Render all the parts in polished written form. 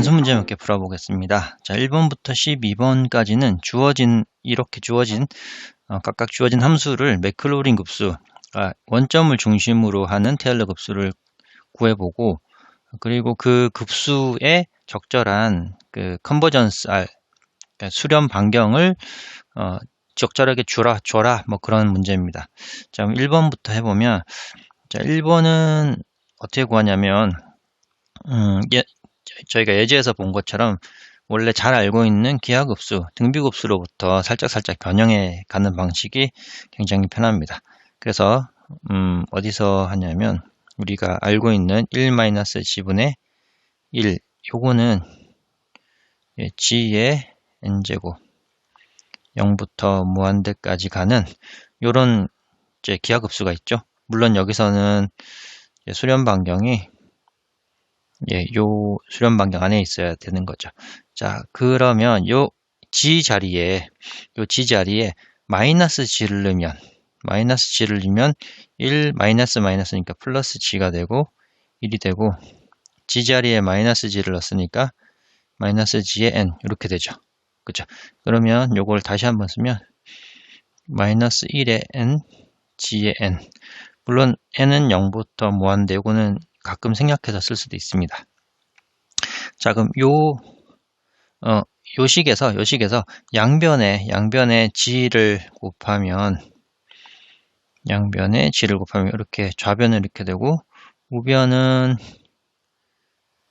단순 문제 몇 개 풀어보겠습니다. 자, 1번부터 12번까지는 이렇게 주어진, 각각 주어진 함수를 맥클로린 급수, 원점을 중심으로 하는 테일러 급수를 구해보고, 그리고 그 급수의 적절한 그 컨버전스 R, 그러니까 수렴 반경을 적절하게 줘라, 뭐 그런 문제입니다. 자, 그럼 1번부터 해보면, 자, 1번은 어떻게 구하냐면, 저희가 예제에서 본 것처럼 원래 잘 알고 있는 기하급수, 등비급수로부터 살짝 변형해 가는 방식이 굉장히 편합니다. 그래서 어디서 하냐면 우리가 알고 있는 1-g분의 1, 요거는 g의 n제곱 0부터 무한대까지 가는 요런 이제 기하급수가 있죠. 물론 여기서는 수렴 반경이 요 수렴 반경 안에 있어야 되는 거죠. 자, 그러면 요 G 자리에 마이너스 G를 넣으면 1 마이너스니까 플러스 G가 되고 1이 되고, G 자리에 마이너스 G를 넣었으니까 마이너스 G의 N 이렇게 되죠. 그죠? 그러면 요걸 다시 한번 쓰면 마이너스 1의 N, G의 N. 물론 N은 0부터 무한대, 요거는 가끔 생략해서 쓸 수도 있습니다. 자, 그럼 요 식에서 양변에 g를 곱하면 이렇게 좌변은 이렇게 되고, 우변은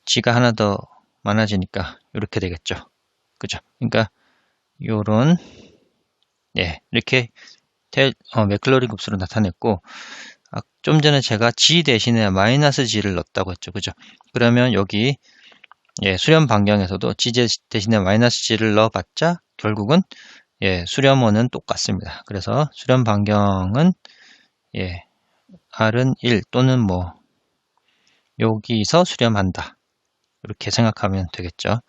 g가 하나 더 많아지니까 이렇게 되겠죠. 그죠? 그러니까 요런 이렇게 맥클로린 급수로 나타냈고, 좀 전에 제가 g 대신에 마이너스 g를 넣었다고 했죠. 그죠? 그러면 여기 수렴 반경에서도 g 대신에 마이너스 g를 넣어봤자 결국은 수렴원은 똑같습니다. 그래서 수렴 반경은 r은 1 또는 뭐 여기서 수렴한다, 이렇게 생각하면 되겠죠.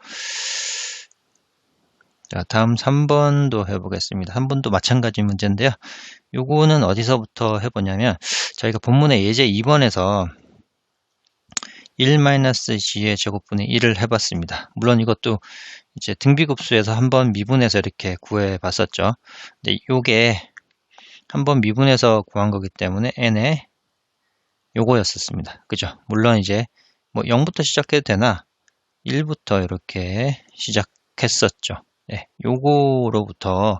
자, 다음 3번도 해보겠습니다. 3번도 마찬가지 문제인데요. 요거는 어디서부터 해보냐면 저희가 본문의 예제 2번에서 1-g의 제곱분의 1을 해봤습니다. 물론 이것도 이제 등비급수에서 한번 미분해서 이렇게 구해봤었죠. 근데 요게 한번 미분해서 구한 거기 때문에 n에 요거였었습니다. 그죠? 물론 이제 뭐 0부터 시작해도 되나 1부터 이렇게 시작했었죠. 요거로부터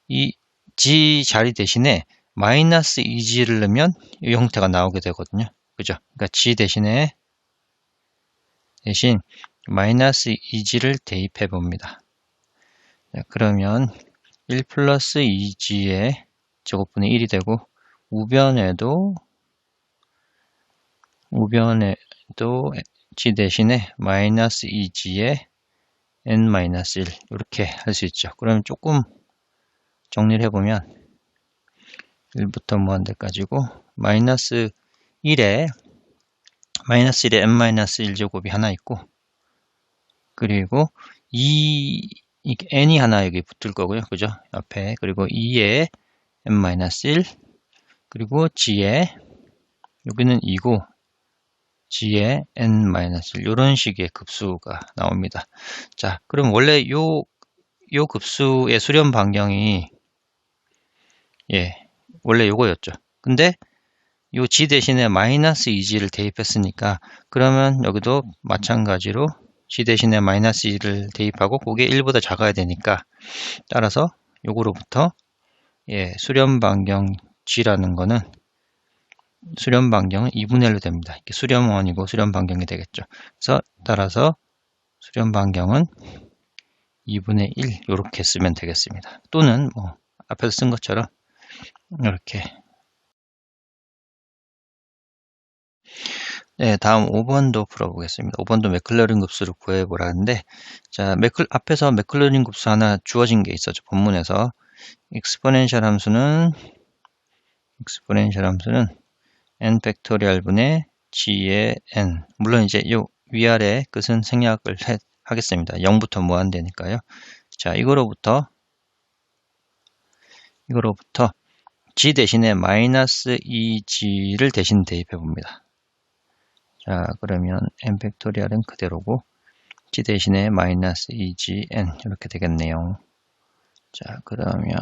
이 g 자리 대신에 마이너스 2g를 넣으면 이 형태가 나오게 되거든요. 그죠? 그러니까 g 대신 마이너스 2g를 대입해 봅니다. 그러면 1 플러스 2g의 제곱분의 1이 되고, 우변에도 g 대신에 마이너스 2g의 n-1 이렇게 할 수 있죠. 그러면 조금 정리를 해보면 1부터 무한대까지고 마이너스 1에 n-1 제곱이 하나 있고, 그리고 n이 하나 여기 붙을 거고요. 그죠? 앞에. 그리고 2에 n-1, 그리고 g에 여기는 2고 g에 n-1 이런 식의 급수가 나옵니다. 자, 그럼 원래 요 급수의 수렴 반경이 원래 요거였죠. 근데 요 g 대신에 마이너스 2g를 대입했으니까, 그러면 여기도 마찬가지로 g 대신에 마이너스 2를 대입하고 그게 1보다 작아야 되니까, 따라서 요거로부터 수렴 반경 g라는 거는 수렴 반경은 2분의 1로 됩니다. 이게 수렴원이고 수렴 반경이 되겠죠. 그래서 따라서 수렴 반경은 2분의 1 이렇게 쓰면 되겠습니다. 또는 뭐 앞에서 쓴 것처럼 이렇게. 다음 5번도 풀어보겠습니다. 5번도 맥클로린 급수를 구해보라는데, 자, 앞에서 맥클로린 급수 하나 주어진 게 있었죠. 본문에서 익스포넨셜 함수는 n 팩토리얼 분의 g의 n. 물론 이제 요 위아래 끝은 생략을 하겠습니다. 0부터 무한대니까요. 자, 이거로부터 g 대신에 마이너스 2g를 대신 대입해 봅니다. 자, 그러면 n 팩토리얼은 그대로고 g 대신에 마이너스 2gn 이렇게 되겠네요. 자, 그러면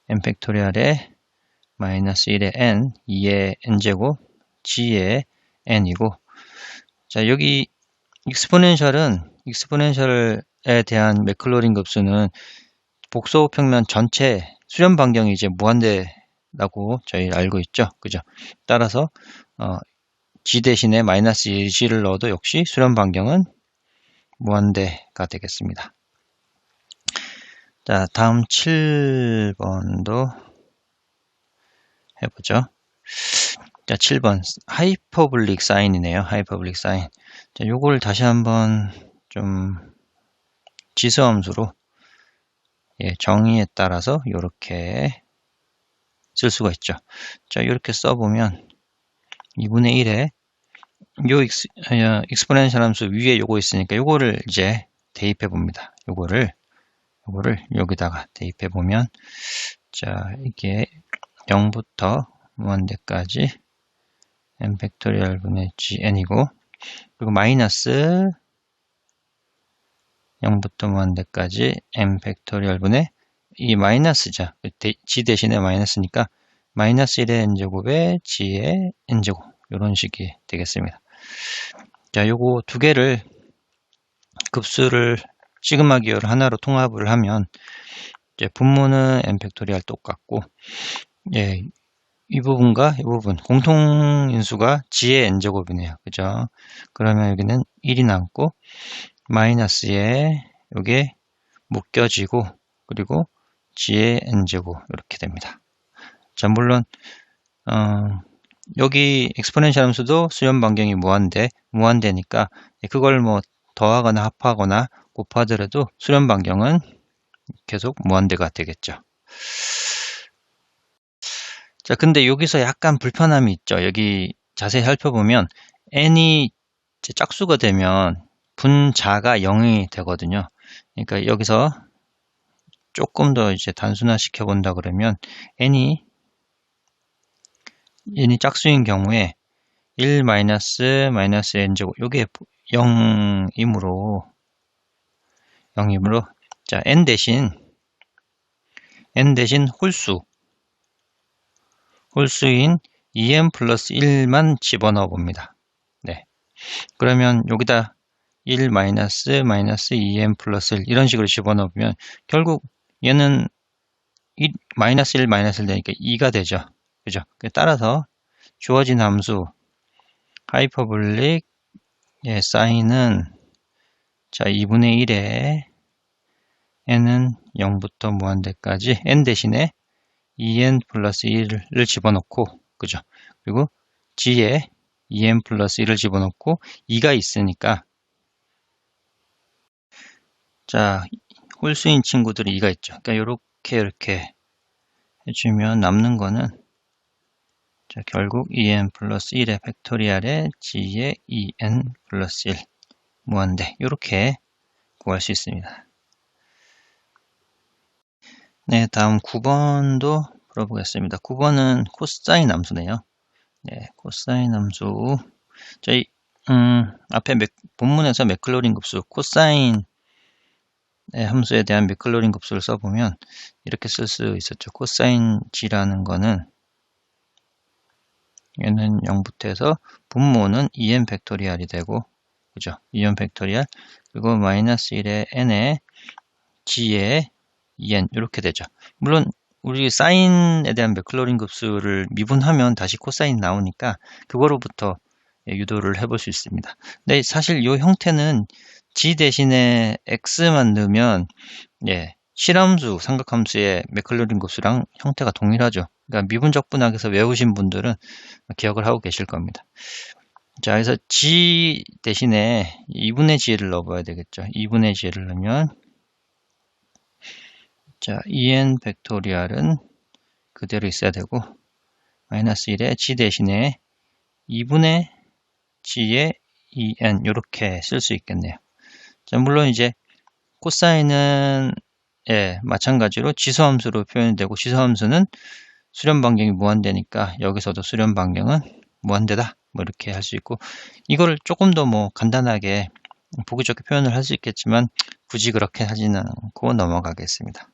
n 팩토리얼에 마이너스 1의 n, 2의 n제곱, g의 n이고, 자, 여기 익스포넨셜에 대한 맥클로린 급수는 복소 평면 전체 수렴 반경이 이제 무한대라고 저희 알고 있죠. 그죠? 따라서 g 대신에 마이너스 2g를 넣어도 역시 수렴 반경은 무한대가 되겠습니다. 자, 다음 7번도 해보죠. 자, 7번 하이퍼블릭 사인이네요. 하이퍼블릭 사인. 자, 요걸 다시 한번 좀 지수함수로 정의에 따라서 이렇게 쓸 수가 있죠. 자, 이렇게 써보면 2분의 1에 요 익스포넨셜 함수 위에 요거 있으니까 요거를 이제 대입해 봅니다. 요거를 여기다가 대입해 보면, 자, 이게 0부터 무한대까지 n 팩토리얼 분의 gn이고, 그리고 마이너스 0부터 무한대까지 n 팩토리얼 분의 이 마이너스죠. g 대신에 마이너스니까 마이너스 1의 n제곱에 g의 n제곱 이런 식이 되겠습니다. 자, 요거 두 개를 급수를 시그마 기호를 하나로 통합을 하면 이제 분모는 n 팩토리얼 똑같고, 이 부분과 이 부분 공통인수가 g의 n제곱이네요. 그죠? 그러면 여기는 1이 남고 마이너스에 요게 묶여지고, 그리고 g의 n제곱 이렇게 됩니다. 자, 물론 여기 익스포넨셜 함수도 수렴 반경이 무한대니까 그걸 뭐 더하거나 합하거나 곱하더라도 수렴 반경은 계속 무한대가 되겠죠. 자, 근데 여기서 약간 불편함이 있죠. 여기 자세히 살펴보면 n이 짝수가 되면 분자가 0이 되거든요. 그러니까 여기서 조금 더 이제 단순화 시켜 본다 그러면 n이 짝수인 경우에 1 마이너스 n제곱 요게 0이므로 자, n 대신 홀수인 2n 플러스 1만 집어넣어 봅니다. 네. 그러면 여기다 1 마이너스 2n 플러스 1 이런 식으로 집어넣으면 결국 얘는 마이너스 1 되니까 2가 되죠. 그죠? 따라서 주어진 함수 하이퍼블릭 사인은, 자, 2분의 1에 n은 0부터 무한대까지 n 대신에 2n 플러스 1을 집어넣고, 그죠? 그리고 g에 2n 플러스 1을 집어넣고 2가 있으니까, 자, 홀수인 친구들이 2가 있죠. 그러니까 이렇게 해주면 남는 거는, 자, 결국 2n 플러스 1의 팩토리얼에 g의 2n 플러스 1 무한대, 이렇게 구할 수 있습니다. 네, 다음 9번도 풀어보겠습니다. 9번은 코사인 함수네요. 네, 코사인 함수. 저희 앞에 본문에서 맥클로린 급수 코사인 함수에 대한 맥클로린 급수를 써보면 이렇게 쓸 수 있었죠. 코사인 g라는 거는 얘는 0부터 해서 분모는 2n 팩토리얼이 되고, 그죠? 2n 팩토리얼, 그리고 마이너스 1의 n에 g의 2n 이렇게 되죠. 물론 우리 사인에 대한 맥클로린 급수를 미분하면 다시 코사인 나오니까 그거로부터 유도를 해볼 수 있습니다. 근데 사실 이 형태는 g 대신에 x만 넣으면 실함수, 삼각함수의 맥클로린 급수랑 형태가 동일하죠. 그러니까 미분적 분학에서 외우신 분들은 기억을 하고 계실 겁니다. 자, 그래서 g 대신에 2분의 g를 넣어봐야 되겠죠. 2분의 g를 넣으면, 자, 2n 팩토리얼은 그대로 있어야 되고, 마이너스 1에 g 대신에 2분의 g의 2n 이렇게 쓸 수 있겠네요. 자, 물론 이제 코사인은 마찬가지로 지수함수로 표현이 되고, 지수함수는 수렴 반경이 무한대니까 여기서도 수렴 반경은 무한대다, 뭐 이렇게 할 수 있고, 이거를 조금 더 뭐 간단하게 보기 좋게 표현을 할 수 있겠지만 굳이 그렇게 하지는 않고 넘어가겠습니다.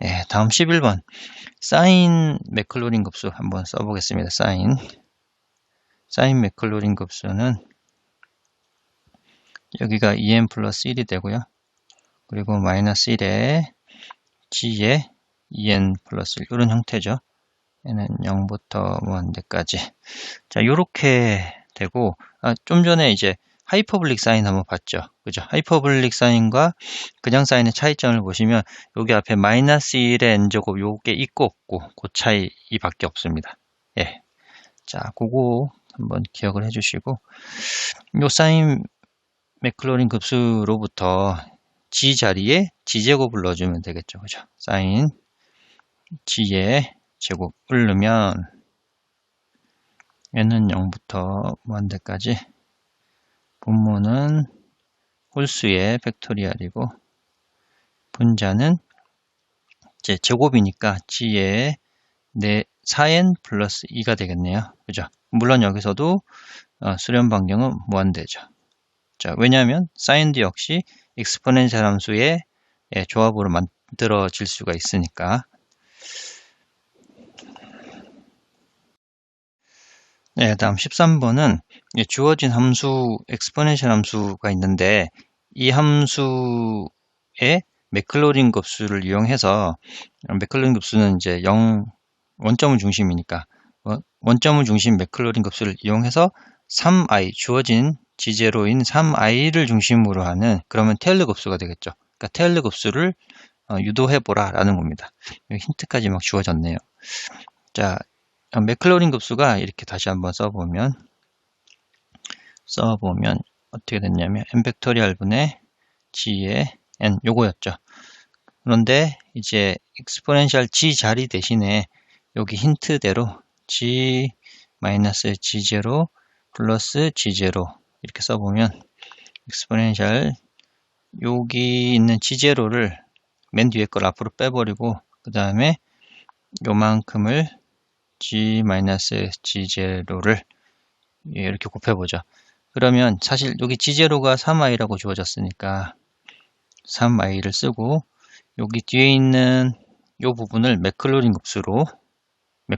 예, 다음 11번 사인 맥클로린 급수 한번 써보겠습니다. 사인 맥클로린 급수는 여기가 2n 플러스 1이 되고요. 그리고 마이너스 1에 g에 2n 플러스 1 이런 형태죠. 얘는 0부터 무한대까지. 자, 요렇게 되고, 좀 전에 이제 하이퍼블릭 사인 한번 봤죠. 그죠? 하이퍼블릭 사인과 그냥 사인의 차이점을 보시면 여기 앞에 마이너스 1의 n제곱 요게 있고 없고 그 차이 밖에 없습니다. 예. 자, 그거 한번 기억을 해주시고, 요 사인 맥클로린 급수로부터 g 자리에 g제곱을 넣어주면 되겠죠. 그죠? 사인 g의 제곱을 넣으면 얘는 0부터 무한대까지, 분모는 홀수의 팩토리얼이고 분자는 이제 제곱이니까 g의 4n 플러스 2가 되겠네요. 그죠? 물론 여기서도 수렴 반경은 무한대죠. 자, 왜냐하면 사인도 역시 익스포넨셜 함수의 조합으로 만들어질 수가 있으니까. 네, 다음 13번은 주어진 함수, 익스포넨셜 함수가 있는데 이 함수의 맥클로린 급수를 이용해서, 맥클로린 급수는 이제 원점을 중심이니까 원점을 중심 맥클로린 급수를 이용해서 3i, 주어진 지제로인 3i를 중심으로 하는, 그러면 테일러 급수가 되겠죠. 그러니까 테일러 급수를 유도해보라 라는 겁니다. 힌트까지 막 주어졌네요. 자, 맥클로린 급수가 이렇게 다시 한번 써보면 어떻게 됐냐면 n 팩토리얼 분의 g의 n 요거였죠. 그런데 이제 익스포넨셜 g 자리 대신에 여기 힌트대로 g 마이너스 g0 플러스 g0 이렇게 써보면 익스포넨셜 여기 있는 g0를 맨 뒤에 걸 앞으로 빼버리고 그 다음에 요만큼을 g 마이너스 g0를 이렇게 곱해보죠. 그러면 사실 여기 g0가 3i라고 주어졌으니까 3i를 쓰고 여기 뒤에 있는 요 부분을 맥클로린 급수로,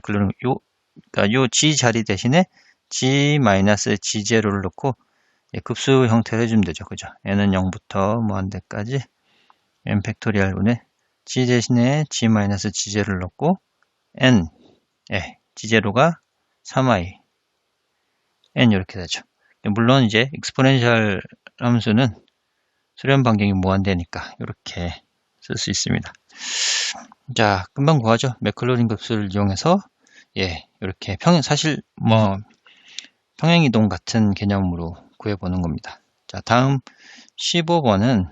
그러니까 요 g 자리 대신에 g 마이너스 g0를 넣고 급수 형태를 해주면 되죠. 그죠? 얘는 0부터 무한대까지 n 팩토리얼 분의 g 대신에 g 마이너스 g0를 넣고 n, g0가 3i, n 이렇게 되죠. 물론 이제 익스포넨셜 함수는 수렴 반경이 무한대니까 이렇게 쓸 수 있습니다. 자, 금방 구하죠. 맥클로린 급수를 이용해서 이렇게 사실 뭐 평행이동 같은 개념으로 구해보는 겁니다. 자, 다음 15번은